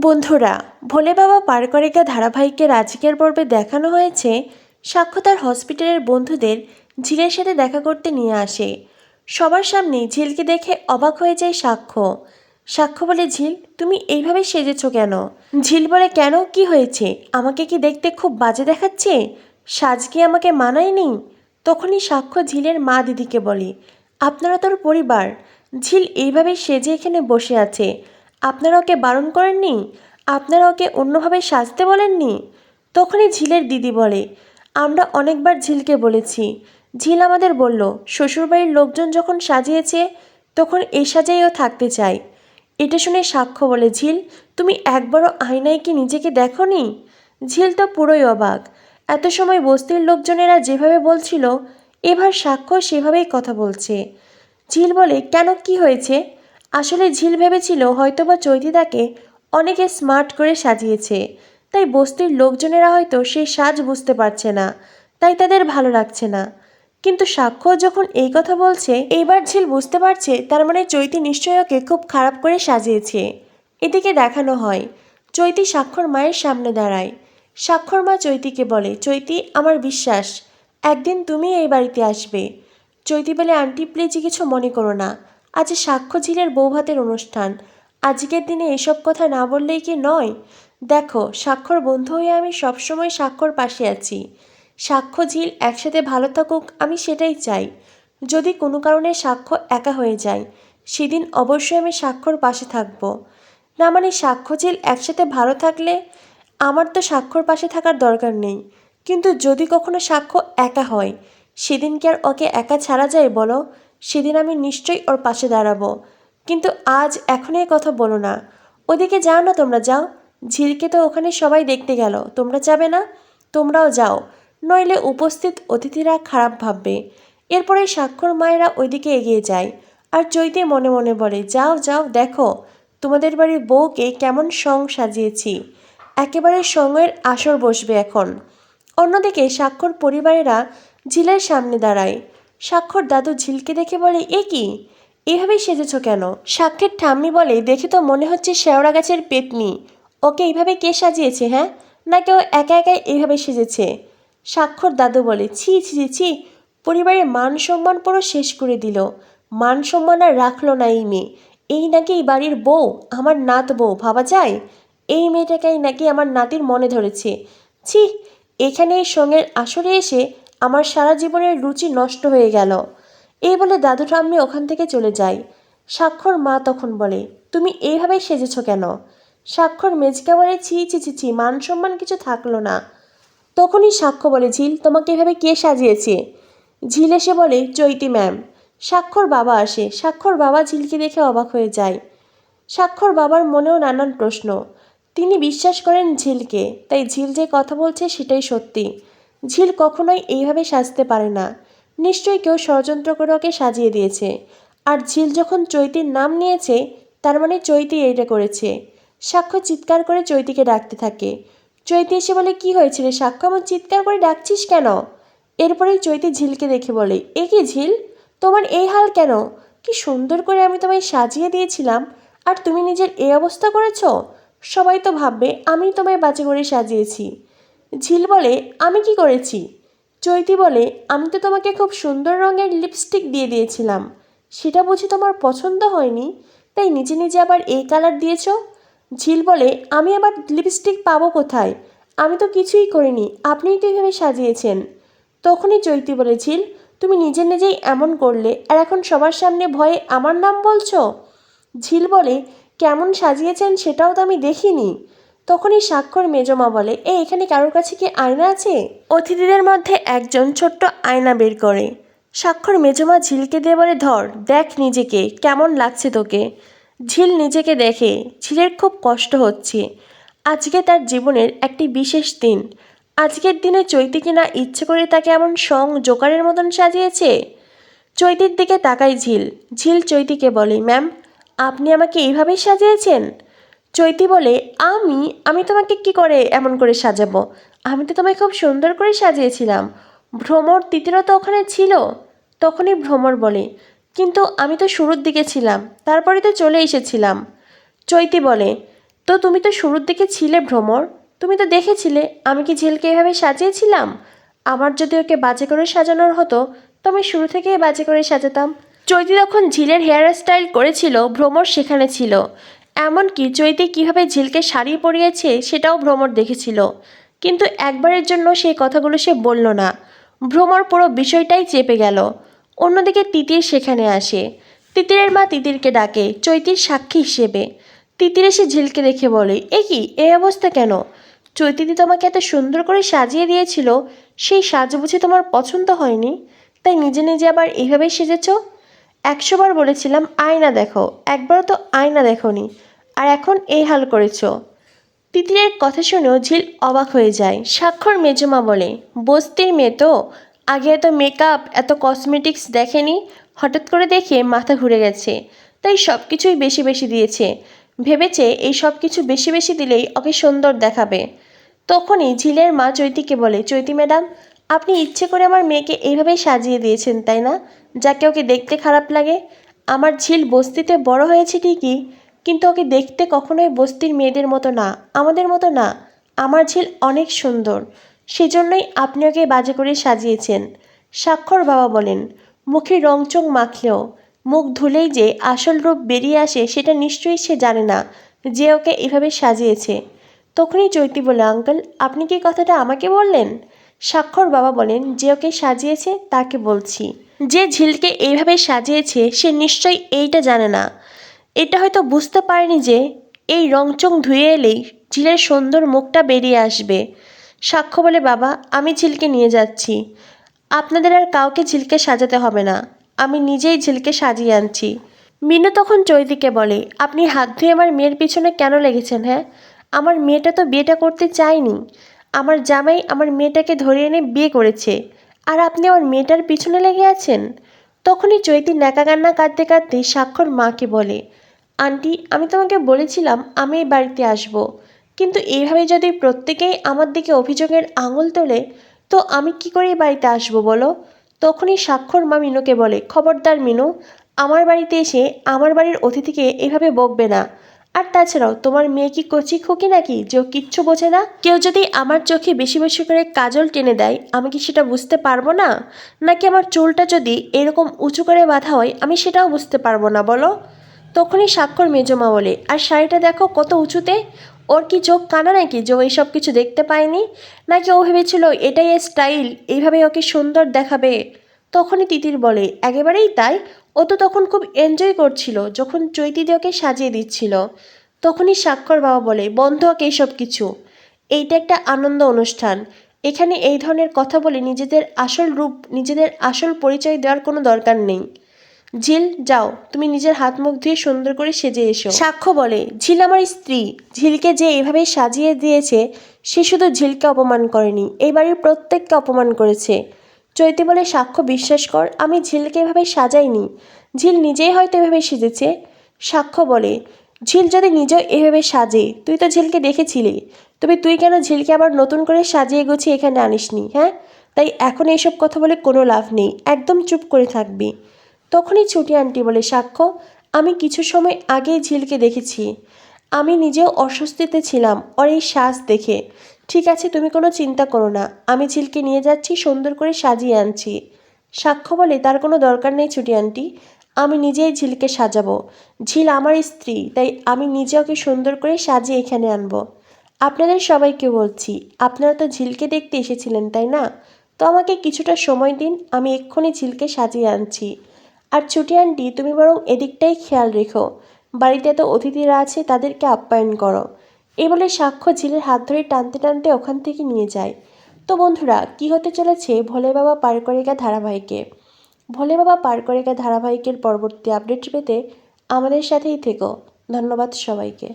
বন্ধুরা, ভোলে বাবা পার করেগা ধারাবাহিকের আজকের পর্বে দেখানো হয়েছে সাক্ষ্য তার হসপিটালের বন্ধুদের ঝিলের সাথে দেখা করতে নিয়ে আসে। সবার সামনে ঝিলকে দেখে অবাক হয়ে যায় সাক্ষ্য। সাক্ষ্য বলে, ঝিল তুমি এইভাবে সেজেছো কেন? ঝিল বলে, কেন, কি হয়েছে? আমাকে কি দেখতে খুব বাজে দেখাচ্ছে? সাজ কি আমাকে মানায়নি? তখনই সাক্ষ্য ঝিলের মা দিদিকে বলে, আপনারা তোর পরিবার, ঝিল এইভাবে সেজে এখানে বসে আছে, আপনারা ওকে বারণ করেননি? আপনারা ওকে অন্যভাবে সাজতে বলেননি? তখনই ঝিলের দিদি বলে, আমরা অনেকবার ঝিলকে বলেছি, ঝিল আমাদের বলল শ্বশুরবাড়ির লোকজন যখন সাজিয়েছে তখন এই সাজেই ও থাকতে চায়। এটা শুনে সাক্ষ্য বলে, ঝিল তুমি একবারও আয়নায় কি নিজেকে দেখোনি? ঝিল তো পুরোই অবাক। এত সময় বস্তির লোকজনেরা যেভাবে বলছিল এবার সাক্ষ্য সেভাবেই কথা বলছে। ঝিল বলে, কেন, কি হয়েছে? আসলে ঝিল ভেবেছিল হয়তোবা চৈতিদাকে অনেকে স্মার্ট করে সাজিয়েছে, তাই বস্তির লোকজনেরা হয়তো সেই সাজ বুঝতে পারছে না, তাই তাদের ভালো লাগছে না। কিন্তু সাক্ষ্য যখন এই কথা বলছে এইবার ঝিল বুঝতে পারছে তার মানে চৈতি নিশ্চয়ই ওকে খুব খারাপ করে সাজিয়েছে। এদিকে দেখানো হয় চৈতি সাক্ষ্যর মায়ের সামনে দাঁড়ায়। সাক্ষ্যর মা চৈতিকে বলে, চৈতি আমার বিশ্বাস একদিন তুমি এই বাড়িতে আসবে। চৈতি বলে, আন্টি প্লিজ কিছু মনে করো না, আজ সাক্ষ্য ঝিলের বৌভাতের অনুষ্ঠান, আজকের দিনে এসব কথা না বললেই কি নয়? দেখো, সাক্ষ্যর বন্ধু হয়ে আমি সবসময় সাক্ষ্যর পাশে আছি। সাক্ষ্য ঝিল একসাথে ভালো থাকুক, আমি সেটাই চাই। যদি কোনো কারণে সাক্ষ্য একা হয়ে যায় সেদিন অবশ্যই আমি সাক্ষ্যর পাশে থাকব। না মানে সাক্ষ্য ঝিল একসাথে ভালো থাকলে আমার তো সাক্ষ্যর পাশে থাকার দরকার নেই, কিন্তু যদি কখনো সাক্ষ্য একা হয় সেদিন কি আর ওকে একা ছাড়া যায় বলো? সেদিন আমি নিশ্চয়ই ওর পাশে দাঁড়াবো। কিন্তু আজ এখনই কথা বলো না, ওদিকে যাও না, তোমরা যাও। ঝিলকে তো ওখানে সবাই দেখতে গেল, তোমরা যাবে না? তোমরাও যাও, নইলে উপস্থিত অতিথিরা খারাপ ভাববে। এরপরে সাক্ষর মায়েরা ওইদিকে এগিয়ে যায় আর চৈতি মনে মনে বলে, যাও যাও, দেখো তোমাদের বাড়ির বউকে কেমন সং সাজিয়েছি, একেবারে সঙ্গের আসর বসবে এখন। অন্যদিকে সাক্ষর পরিবারেরা ঝিলের সামনে দাঁড়ায়। সাক্ষর দাদু ঝিলকে দেখে বলে, এ কি, এভাবেই সেজেছ কেন? সাক্ষের ঠাম্মি বলে, দেখে তো মনে হচ্ছে শেওড়া গাছের পেতনি, ওকে এইভাবে কে সাজিয়েছে, হ্যাঁ? না কেউ একা একাই এইভাবে সেজেছে? সাক্ষর দাদু বলে, ছি ছি ছি ছি, পরিবারের মান সম্মান পুরো শেষ করে দিল। মান সম্মান আর রাখলো না এই মেয়ে। এই নাকি এই বাড়ির বউ, আমার নাত বউ ভাবা যায়? এই মেয়েটাকেই নাকি আমার নাতির মনে ধরেছে। ছি, এখানে এই সঙ্গের আসরে এসে আমার সারা জীবনের রুচি নষ্ট হয়ে গেল। এই বলে দাদু ঠাম্মি ওখান থেকে চলে যায়। সাক্ষর মা তখন বলে, তুমি এইভাবে সেজেছ কেন? সাক্ষর মেজকা বলে, ছি ছি ছি ছি, মান সম্মান কিছু থাকলো না। তখনই সাক্ষ্য বলে, ঝিল তোমাকে এভাবে কে সাজিয়েছে? ঝিল এসে বলে, চৈতি ম্যাম। সাক্ষর বাবা আসে। সাক্ষর বাবা ঝিলকে দেখে অবাক হয়ে যায়। সাক্ষর বাবার মনেও নানান প্রশ্ন। তিনি বিশ্বাস করেন ঝিলকে, তাই ঝিল যে কথা বলছে সেটাই সত্যি। ঝিল কখনোই এইভাবে সাজতে পারে না, নিশ্চয়ই কেউ ষড়যন্ত্র করে ওকে সাজিয়ে দিয়েছে। আর ঝিল যখন চৈতির নাম নিয়েছে তার মানে চৈতি এইটা করেছে। সাক্ষ্য চিৎকার করে চৈতিকে ডাকতে থাকে। চৈতি এসে বলে, কি হয়েছে রে সাক্ষ্য, আমার চিৎকার করে ডাকছিস কেন? এরপরেই চৈতি ঝিলকে দেখে বলে, এ কি ঝিল, তোমার এই হাল কেন? কি সুন্দর করে আমি তোমায় সাজিয়ে দিয়েছিলাম আর তুমি নিজের এই অবস্থা করেছ। সবাই তো ভাববে আমি তোমায় বাজে করে সাজিয়েছি। ঝিল বলে, আমি কি করেছি? চৈতি বলে, আমি তো তোমাকে খুব সুন্দর রঙের লিপস্টিক দিয়ে দিয়েছিলাম, সেটা বুঝি তোমার পছন্দ হয়নি, তাই নিজে নিজে আবার এই কালার দিয়েছ। ঝিল বলে, আমি আবার লিপস্টিক পাবো কোথায়? আমি তো কিছুই করিনি, আপনিই তো এইভাবে সাজিয়েছেন। তখনই চৈতি বলে, ঝিল তুমি নিজে নিজেই এমন করলে আর এখন সবার সামনে ভয়ে আমার নাম বলছো? ঝিল বলে, কেমন সাজিয়েছেন সেটাও তো আমি দেখিনি। তখনই সাক্ষর মেজমা বলে, এখানে কারোর কাছে কি আয়না আছে? অতিথিদের মধ্যে একজন ছোট্ট আয়না বের করে। সাক্ষর মেজমা ঝিলকে দিয়ে বলে, ধর দেখ নিজেকে কেমন লাগছে তোকে। ঝিল নিজেকে দেখে। ঝিলের খুব কষ্ট হচ্ছে। আজকে তার জীবনের একটি বিশেষ দিন। আজকের দিনে চৈতি কিনা ইচ্ছে করে তাকে এমন সং জোকারের মতন সাজিয়েছে। চৈতির দিকে তাকায় ঝিল। ঝিল চৈতিকে বলে, ম্যাম আপনি আমাকে এইভাবেই সাজিয়েছেন? চৈতি বলে, আমি আমি তোমাকে কি করে এমন করে সাজাবো? আমি তো তোমায় খুব সুন্দর করে সাজিয়েছিলাম। ভ্রমর তিতিরও তো ওখানে ছিল। তখনই ভ্রমর বলে, কিন্তু আমি তো শুরুর দিকে ছিলাম, তারপরে তো চলে এসেছিলাম। চৈতি বলে, তো তুমি তো শুরুর দিকে ছিলে ভ্রমর, তুমি তো দেখেছিলে আমি কি ঝিলকে এভাবে সাজিয়েছিলাম। আমার যদি ওকে বাজে করে সাজানোর হতো তো আমি শুরু থেকেই বাজে করে সাজাতাম। চৈতি তখন ঝিলের হেয়ার স্টাইল করেছিল, ভ্রমর সেখানে ছিল। এমনকি চৈতি কীভাবে ঝিলকে শাড়ি পরিয়েছে সেটাও ভ্রমর দেখেছিল, কিন্তু একবারের জন্য সেই কথাগুলো সে বলল না। ভ্রমর পুরো বিষয়টাই চেপে গেল। অন্যদিকে তিতির সেখানে আসে। তিতিরের মা তিতিরকে ডাকে চৈতির সাক্ষী হিসেবে। তিতির এসে ঝিলকে দেখে বলে, এ কি, এই অবস্থা কেন? চৈতিদি তোমাকে এত সুন্দর করে সাজিয়ে দিয়েছিল, সেই সাজ বুঝি তোমার পছন্দ হয়নি, তাই নিজে নিজে আবার এইভাবে সেজেছ? 100 বার বলেছিলাম আয়না দেখো, একবারও তো আয়না দেখোনি, আর এখন এই হাল করেছ। তিতিরের কথা শুনেও ঝিল অবাক হয়ে যায়। স্বাক্ষর মেজমা বলে, বস্তির মেয়ে তো, আগে এত মেকআপ এত কসমেটিক্স দেখেনি, হঠাৎ করে দেখে মাথা ঘুরে গেছে, তাই সব কিছুই বেশি বেশি দিয়েছে। ভেবেছে এই সব কিছু বেশি বেশি দিলেই ওকে সুন্দর দেখাবে। তখনই ঝিলের মা চৈতিকে বলে, চৈতি ম্যাডাম, আপনি ইচ্ছে করে আমার মেয়েকে এইভাবেই সাজিয়ে দিয়েছেন তাই না, যাকে ওকে দেখতে খারাপ লাগে? আমার ঝিল বস্তিতে বড় হয়েছে ঠিকই, কিন্তু ওকে দেখতে কখনোই বস্তির মেয়েদের মতো না, আমাদের মতো না। আমার ঝিল অনেক সুন্দর, সেজন্যই আপনি ওকে বাজে করে সাজিয়েছেন। স্বাক্ষর বাবা বলেন, মুখে রংচং মাখলেও মুখ ধুলেই যে আসল রূপ বেরিয়ে আসে সেটা নিশ্চয়ই সে জানে না যে ওকে এভাবে সাজিয়েছে। তখনই চৈতি বলে, আঙ্কেল আপনি কি কথাটা আমাকে বললেন? স্বাক্ষর বাবা বলেন, যে ওকে সাজিয়েছে তাকে বলছি। যে ঝিলকে এইভাবে সাজিয়েছে সে নিশ্চয়ই এইটা জানে না, এটা হয়তো বুঝতে পারেনি যে এই রংচং ধুয়ে এলেই ঝিলের সুন্দর মুখটা বেরিয়ে আসবে। সাক্ষ্য বলে, বাবা আমি ঝিলকে নিয়ে যাচ্ছি, আপনাদের আর কাউকে ঝিলকে সাজাতে হবে না, আমি নিজেই ঝিলকে সাজিয়ে আনছি। মিনু তখন চৈতিকে বলে, আপনি হাত ধুয়ে আমার মেয়ের পিছনে কেন লেগেছেন? হ্যাঁ, আমার মেয়েটা তো বিয়েটা করতে চায়নি, আমার জামাই আমার মেয়েটাকে ধরে এনে বিয়ে করেছে, আর আপনি আমার মেয়েটার পিছনে লেগে আছেন। তখনই চৈতি ন্যাকা কান্না কাঁদতে কাঁদতে স্বাক্ষর মাকে বলে, আন্টি আমি তোমাকে বলেছিলাম আমি এই বাড়িতে আসব, কিন্তু এইভাবে যদি প্রত্যেকেই আমার দিকে অভিযোগের আঙুল তোলে তো আমি কি করে এই বাড়িতে আসবো বলো? তখনই স্বাক্ষর মা মিনুকে বলে, খবরদার মিনু, আমার বাড়িতে এসে আমার বাড়ির অতিথিকে এভাবে বকবে না। আর তাছাড়াও তোমার মেয়ে কি কচি খুকি নাকি যে ও কিচ্ছু বোঝে না? কেউ যদি আমার চোখে বেশি বেশি করে কাজল টেনে দেয় আমি কি সেটা বুঝতে পারবো না? নাকি আমার চুলটা যদি এরকম উঁচু করে বাঁধা হয় আমি সেটাও বুঝতে পারবো না বলো? তখনই স্বাক্ষর মেজমা বলে, আর শাড়িটা দেখো কত উঁচুতে, ওর কি চোখ কানা নাকি যে ও এইসব কিছু দেখতে পায়নি? নাকি ও ভেবেছিল এটাই স্টাইল, এইভাবে ওকে সুন্দর দেখাবে? তখনই তিতির বলে, একেবারেই তাই, ও তো তখন খুব এনজয় করছিল যখন চৈতিদি ওকে সাজিয়ে দিচ্ছিল। তখনই স্বাক্ষর বাবা বলে, বন্ধ হোক এইসব কিছু, এইটা একটা আনন্দ অনুষ্ঠান, এখানে এই ধরনের কথা বলে নিজেদের আসল রূপ নিজেদের আসল পরিচয় দেওয়ার কোনো দরকার নেই। ঝিল যাও, তুমি নিজের হাত মুখ ধুয়ে সুন্দর করে সেজে এসো। সাক্ষ্য বলে, ঝিল আমার স্ত্রী, ঝিলকে যে এভাবে সাজিয়ে দিয়েছে সে শুধু ঝিলকে অপমান করেনি, এই বাড়ির প্রত্যেককে অপমান করেছে। চৈতি বলে, সাক্ষ্য বিশ্বাস কর আমি ঝিলকে এভাবে সাজাইনি, ঝিল নিজেই হয়তো এভাবে সেজেছে। সাক্ষ্য বলে, ঝিল যদি নিজেও এভাবে সাজে, তুই তো ঝিলকে দেখেছিলি, তবে তুই কেন ঝিলকে আবার নতুন করে সাজিয়ে গুছিয়ে এখানে আনিসনি? হ্যাঁ, তাই এখন এইসব কথা বলে কোনো লাভ নেই, একদম চুপ করে থাকবি। তখনই ছুটি আন্টি বলে, সাক্ষ্য আমি কিছু সময় আগেই ঝিলকে দেখেছি, আমি নিজেও অস্বস্তিতে ছিলাম ওর এই সাজ দেখে। ঠিক আছে তুমি কোনো চিন্তা করো না, আমি ঝিলকে নিয়ে যাচ্ছি, সুন্দর করে সাজিয়ে আনছি। সাক্ষ্য বলে, তার কোনো দরকার নেই ছুটি আন্টি, আমি নিজেই ঝিলকে সাজাবো, ঝিল আমার স্ত্রী, তাই আমি নিজে ওকে সুন্দর করে সাজিয়ে এখানে আনবো। আপনাদের সবাইকে বলছি, আপনারা তো ঝিলকে দেখতে এসেছিলেন তাই না, তো আমাকে কিছুটা সময় দিন, আমি এক্ষুনি ঝিলকে সাজিয়ে আনছি। আর ছুটি আন্টি তুমি বরং এদিকটাই খেয়াল রেখো, বাড়িতে এত অতিথিরা আছে তাদেরকে আপ্যায়ন করো। এই বলে সাক্ষ্য ঝিলের হাত ধরে টানতে টানতে ওখান থেকে নিয়ে যায়। তো বন্ধুরা, কি হতে চলেছে ভোলে বাবা পার করেগা ধারাবাহিকে? ভোলে বাবা পার করেগা ধারাবাহিকের পরবর্তী আপডেট পেতে আমাদের সাথেই থেকো। ধন্যবাদ সবাইকে।